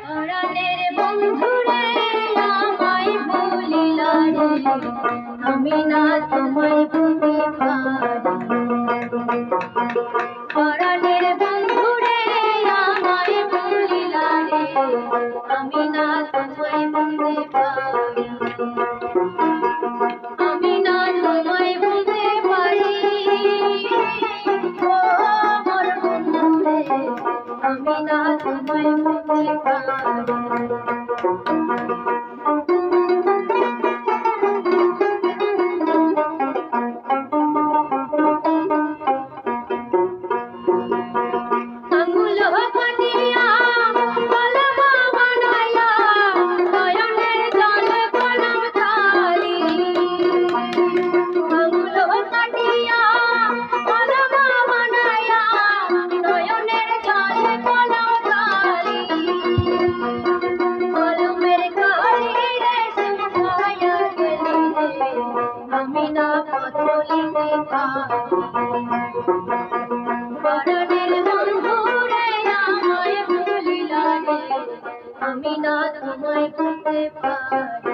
পরাণের বন্ধুরে আমায় বলিলা রে, আমি না তোমায় ভুলতে পারি। পরাণের বন্ধুরে আমায় বলিলা রে, আমি না তোমায় ভুলতে পারি। আমি না তোমায় ভুলতে পারি, ও আমার বন্ধুরে, আমি না তোমায় ভুলতে পারি। আঙুল কাটিয়া কলমা বানাইয়া নয়নের জলে কলম ধারি। আঙুল কাটিয়া কলমা বানাইয়া নয়নের জলে কলম ধারি। কলমের কালিরে শুকাইয়া গেলি রে, আমি না পত্র লিখতে পারি। পরাণের বন্ধুরে আমায় বলিলা রে, আমি না তোমায় ভুলতে পারি।